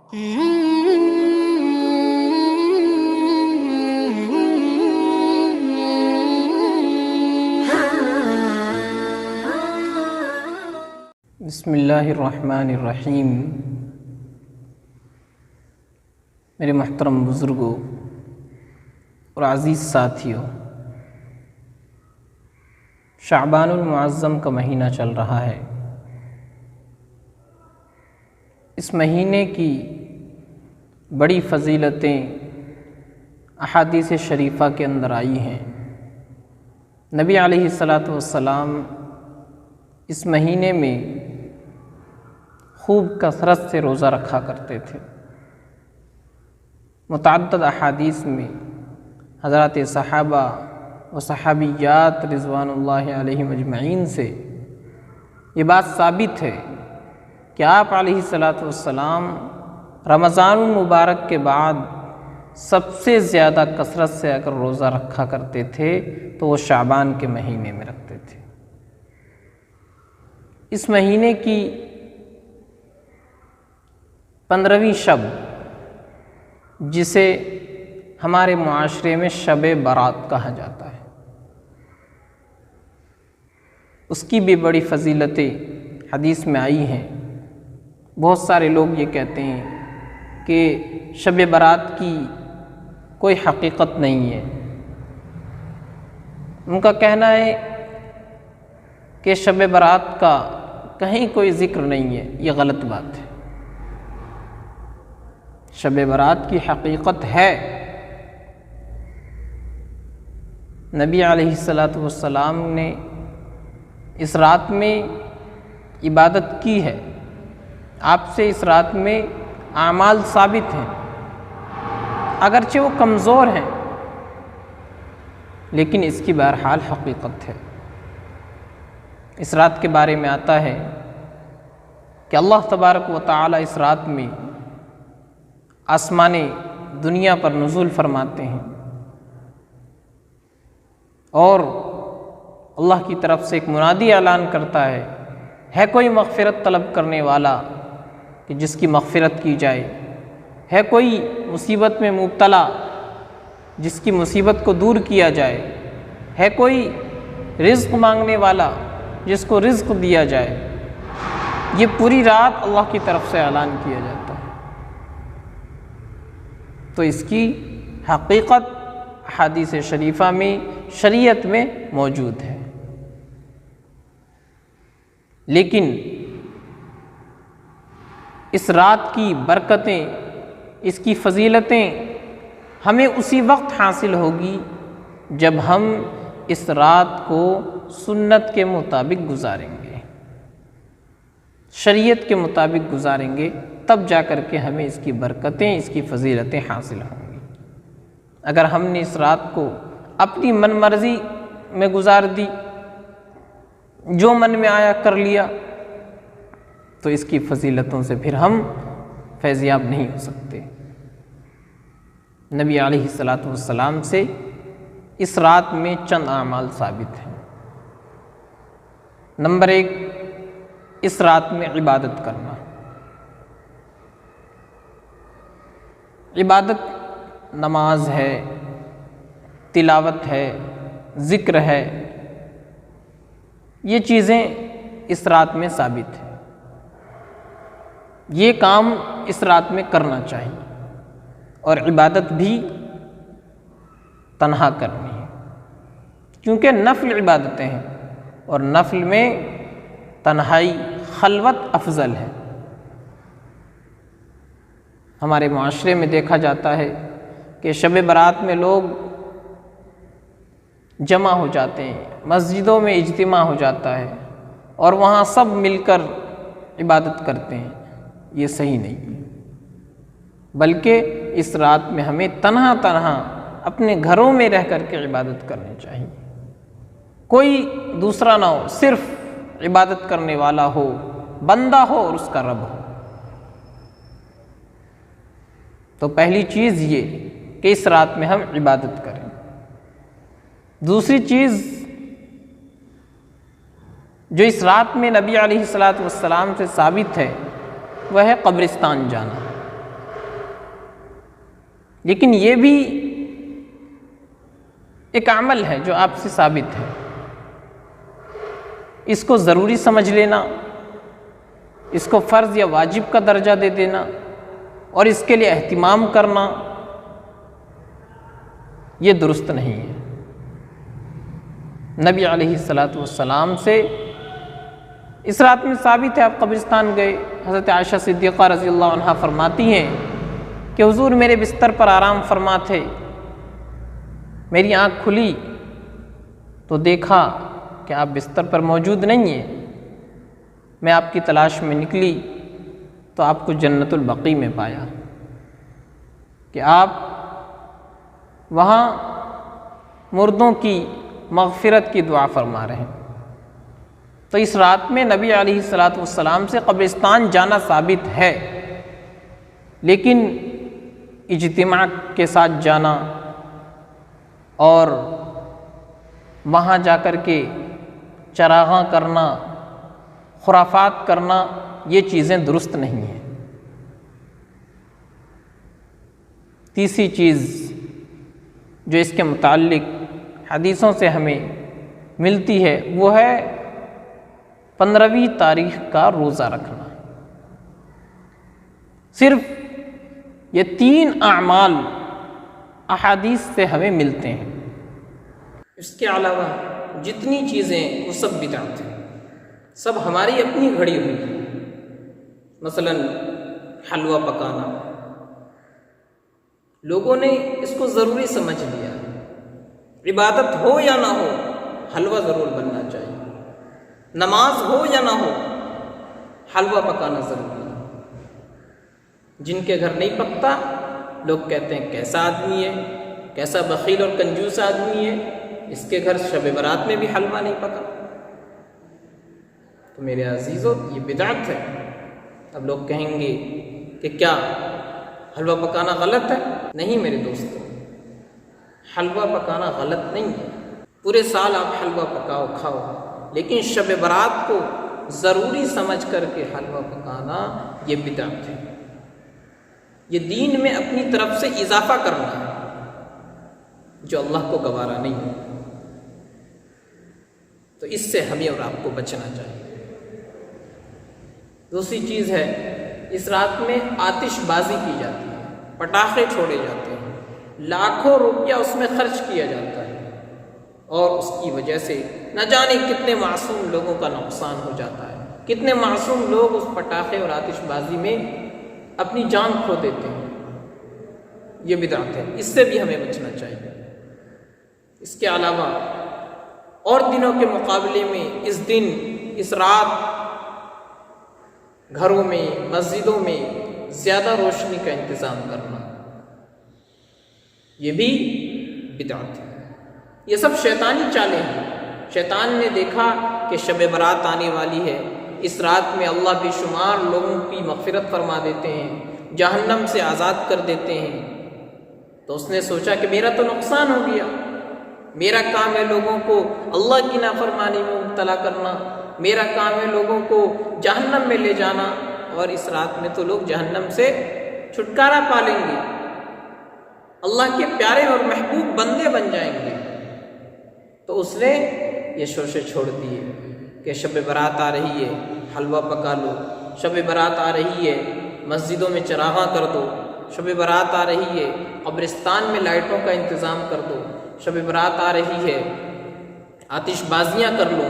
بسم اللہ الرحمن الرحیم۔ میرے محترم بزرگوں اور عزیز ساتھیوں، شعبان المعظم کا مہینہ چل رہا ہے۔ اس مہینے کی بڑی فضیلتیں احادیث شریفہ کے اندر آئی ہیں۔ نبی علیہ الصلاۃ والسلام اس مہینے میں خوب کثرت سے روزہ رکھا کرتے تھے۔ متعدد احادیث میں حضرات صحابہ و صحابیات رضوان اللہ علیہم اجمعین سے یہ بات ثابت ہے کہ آپ علیہ الصلاۃ والسلام رمضان المبارک کے بعد سب سے زیادہ کثرت سے اگر روزہ رکھا کرتے تھے تو وہ شعبان کے مہینے میں رکھتے تھے۔ اس مہینے کی 15ویں شب، جسے ہمارے معاشرے میں شب برات کہا جاتا ہے، اس کی بھی بڑی فضیلتیں حدیث میں آئی ہیں۔ بہت سارے لوگ یہ کہتے ہیں کہ شب برات کی کوئی حقیقت نہیں ہے۔ ان کا کہنا ہے کہ شب برات کا کہیں کوئی ذکر نہیں ہے، یہ غلط بات ہے۔ شب برات کی حقیقت ہے۔ نبی علیہ الصلاۃ والسلام نے اس رات میں عبادت کی ہے، آپ سے اس رات میں اعمال ثابت ہیں، اگرچہ وہ کمزور ہیں لیکن اس کی بہرحال حقیقت ہے۔ اس رات کے بارے میں آتا ہے کہ اللہ تبارک و تعالی اس رات میں آسمان دنیا پر نزول فرماتے ہیں اور اللہ کی طرف سے ایک منادی اعلان کرتا ہے کوئی مغفرت طلب کرنے والا کہ جس کی مغفرت کی جائے، ہے کوئی مصیبت میں مبتلا جس کی مصیبت کو دور کیا جائے، ہے کوئی رزق مانگنے والا جس کو رزق دیا جائے۔ یہ پوری رات اللہ کی طرف سے اعلان کیا جاتا ہے، تو اس کی حقیقت احادیث شریفہ میں، شریعت میں موجود ہے۔ لیکن اس رات کی برکتیں، اس کی فضیلتیں ہمیں اسی وقت حاصل ہوگی جب ہم اس رات کو سنت کے مطابق گزاریں گے، شریعت کے مطابق گزاریں گے، تب جا کر کے ہمیں اس کی برکتیں، اس کی فضیلتیں حاصل ہوں گی۔ اگر ہم نے اس رات کو اپنی من مرضی میں گزار دی، جو من میں آیا کر لیا، تو اس کی فضیلتوں سے پھر ہم فیضیاب نہیں ہو سکتے۔ نبی علیہ الصلاۃ والسلام سے اس رات میں چند اعمال ثابت ہیں۔ نمبر 1، اس رات میں عبادت کرنا۔ عبادت نماز ہے، تلاوت ہے، ذکر ہے، یہ چیزیں اس رات میں ثابت ہیں۔ یہ کام اس رات میں کرنا چاہیے، اور عبادت بھی تنہا کرنی ہے، کیونکہ نفل عبادتیں ہیں اور نفل میں تنہائی، خلوت افضل ہے۔ ہمارے معاشرے میں دیکھا جاتا ہے کہ شب برات میں لوگ جمع ہو جاتے ہیں، مسجدوں میں اجتماع ہو جاتا ہے اور وہاں سب مل کر عبادت کرتے ہیں۔ یہ صحیح نہیں ہے، بلکہ اس رات میں ہمیں تنہا اپنے گھروں میں رہ کر کے عبادت کرنی چاہیے۔ کوئی دوسرا نہ ہو، صرف عبادت کرنے والا ہو، بندہ ہو اور اس کا رب ہو۔ تو پہلی چیز یہ کہ اس رات میں ہم عبادت کریں۔ دوسری چیز جو اس رات میں نبی علیہ الصلاۃ والسلام سے ثابت ہے وہ ہے قبرستان جانا۔ لیکن یہ بھی ایک عمل ہے جو آپ سے ثابت ہے، اس کو ضروری سمجھ لینا، اس کو فرض یا واجب کا درجہ دے دینا اور اس کے لیے اہتمام کرنا، یہ درست نہیں ہے۔ نبی علیہ السلام سے اس رات میں ثابت ہے، آپ قبرستان گئے، حضرت عائشہ صدیقہ رضی اللہ عنہا فرماتی ہیں کہ حضور میرے بستر پر آرام فرما تھے، میری آنکھ کھلی تو دیکھا کہ آپ بستر پر موجود نہیں ہیں، میں آپ کی تلاش میں نکلی تو آپ کو جنت البقیع میں پایا کہ آپ وہاں مردوں کی مغفرت کی دعا فرما رہے ہیں۔ تو اس رات میں نبی علیہ السلام سے قبرستان جانا ثابت ہے، لیکن اجتماع کے ساتھ جانا اور وہاں جا کر کے چراغاں کرنا، خرافات کرنا، یہ چیزیں درست نہیں ہیں۔ تیسری چیز جو اس کے متعلق حدیثوں سے ہمیں ملتی ہے وہ ہے 15ویں تاریخ کا روزہ رکھنا۔ صرف یہ 3 اعمال احادیث سے ہمیں ملتے ہیں، اس کے علاوہ جتنی چیزیں وہ سب بدعت ہیں، سب ہماری اپنی گھڑی ہوئی ہیں۔ مثلا حلوہ پکانا، لوگوں نے اس کو ضروری سمجھ لیا، عبادت ہو یا نہ ہو حلوہ ضرور بننا چاہیے، نماز ہو یا نہ ہو حلوہ پکانا ضروری ہے۔ جن کے گھر نہیں پکتا لوگ کہتے ہیں کیسا آدمی ہے، کیسا بخیل اور کنجوس آدمی ہے، اس کے گھر شب برات میں بھی حلوہ نہیں پکا۔ تو میرے عزیزو یہ بدعت ہے۔ اب لوگ کہیں گے کہ کیا حلوہ پکانا غلط ہے؟ نہیں میرے دوستو، حلوہ پکانا غلط نہیں ہے، پورے سال آپ حلوہ پکاؤ کھاؤ، لیکن شب برات کو ضروری سمجھ کر کے حلوہ پکانا یہ بدعت ہے، یہ دین میں اپنی طرف سے اضافہ کرنا ہے جو اللہ کو گوارا نہیں ہے۔ تو اس سے ہمیں اور آپ کو بچنا چاہیے۔ دوسری چیز ہے، اس رات میں آتش بازی کی جاتی ہے، پٹاخے چھوڑے جاتے ہیں، لاکھوں روپیہ اس میں خرچ کیا جاتا ہے، اور اس کی وجہ سے نہ جانے کتنے معصوم لوگوں کا نقصان ہو جاتا ہے، کتنے معصوم لوگ اس پٹاخے اور آتش بازی میں اپنی جان کھو دیتے ہیں۔ یہ بدعت ہے، اس سے بھی ہمیں بچنا چاہیے۔ اس کے علاوہ اور دنوں کے مقابلے میں اس دن، اس رات گھروں میں، مسجدوں میں زیادہ روشنی کا انتظام کرنا، یہ بھی بدعت ہے۔ یہ سب شیطانی چالیں ہیں۔ شیطان نے دیکھا کہ شب برات آنے والی ہے، اس رات میں اللہ بے شمار لوگوں کی مغفرت فرما دیتے ہیں، جہنم سے آزاد کر دیتے ہیں، تو اس نے سوچا کہ میرا تو نقصان ہو گیا، میرا کام ہے لوگوں کو اللہ کی نافرمانی میں مبتلا کرنا، میرا کام ہے لوگوں کو جہنم میں لے جانا، اور اس رات میں تو لوگ جہنم سے چھٹکارا پا لیں گے، اللہ کے پیارے اور محبوب بندے بن جائیں گے۔ تو اس نے یہ شوشے چھوڑ دیے کہ شب برات آ رہی ہے، حلوہ پکا لو، شب برات آ رہی ہے، مسجدوں میں چراغاں کر دو، شب برات آ رہی ہے، قبرستان میں لائٹوں کا انتظام کر دو، شب برات آ رہی ہے، آتش بازیاں کر لو۔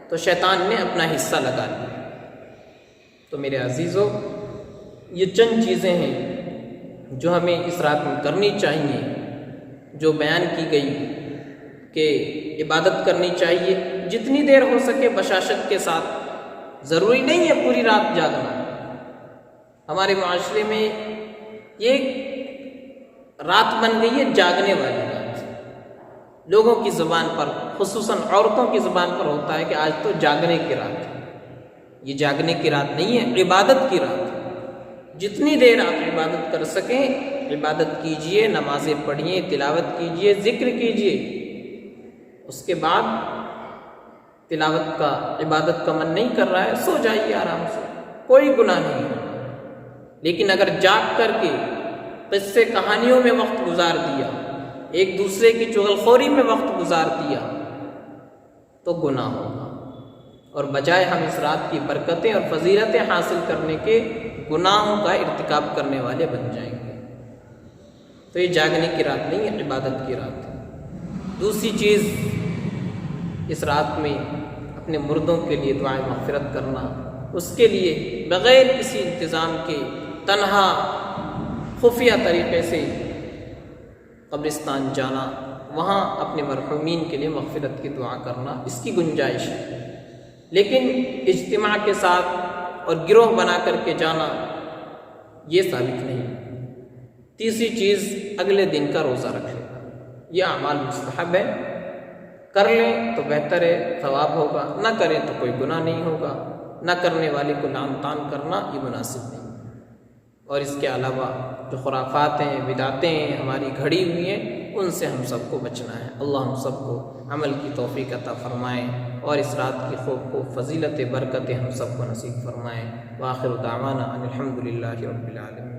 تو شیطان نے اپنا حصہ لگا لیا۔ تو میرے عزیزو، یہ چند چیزیں ہیں جو ہمیں اس رات میں کرنی چاہیے، جو بیان کی گئی کہ عبادت کرنی چاہیے جتنی دیر ہو سکے بشاشت کے ساتھ، ضروری نہیں ہے پوری رات جاگنا۔ ہمارے معاشرے میں یہ رات بن گئی ہے جاگنے والی رات، لوگوں کی زبان پر، خصوصاً عورتوں کی زبان پر ہوتا ہے کہ آج تو جاگنے کی رات ہے۔ یہ جاگنے کی رات نہیں ہے، عبادت کی رات ہے۔ جتنی دیر آپ عبادت کر سکیں عبادت کیجئے، نمازیں پڑھیے، تلاوت کیجئے، ذکر کیجئے۔ اس کے بعد تلاوت کا، عبادت کا من نہیں کر رہا ہے، سو جائیے آرام سے، کوئی گناہ نہیں ہے۔ لیکن اگر جاگ کر کے قصے کہانیوں میں وقت گزار دیا، ایک دوسرے کی چغلخوری میں وقت گزار دیا تو گناہ ہوگا، اور بجائے ہم اس رات کی برکتیں اور فضیلتیں حاصل کرنے کے گناہوں کا ارتکاب کرنے والے بن جائیں گے۔ تو یہ جاگنے کی رات نہیں ہے، عبادت کی رات ہے۔ دوسری چیز، اس رات میں اپنے مردوں کے لیے دعائیں مغفرت کرنا، اس کے لیے بغیر کسی انتظام کے تنہا خفیہ طریقے سے قبرستان جانا، وہاں اپنے مرحومین کے لیے مغفرت کی دعا کرنا، اس کی گنجائش ہے، لیکن اجتماع کے ساتھ اور گروہ بنا کر کے جانا یہ ثابت نہیں۔ تیسری چیز، اگلے دن کا روزہ رکھ لینا، یہ اعمال مستحب ہے، کر لیں تو بہتر ہے، ثواب ہوگا، نہ کریں تو کوئی گناہ نہیں ہوگا، نہ کرنے والے کو لعن طعن کرنا یہ مناسب نہیں۔ اور اس کے علاوہ جو خرافات ہیں، بدعتیں ہیں ہماری گھڑی ہوئی ہیں، ان سے ہم سب کو بچنا ہے۔ اللہ ہم سب کو عمل کی توفیق عطا فرمائیں اور اس رات کی خوب فضیلت برکتیں ہم سب کو نصیب فرمائیں۔ وآخر دعوانا ان الحمد للہ رب العالمین۔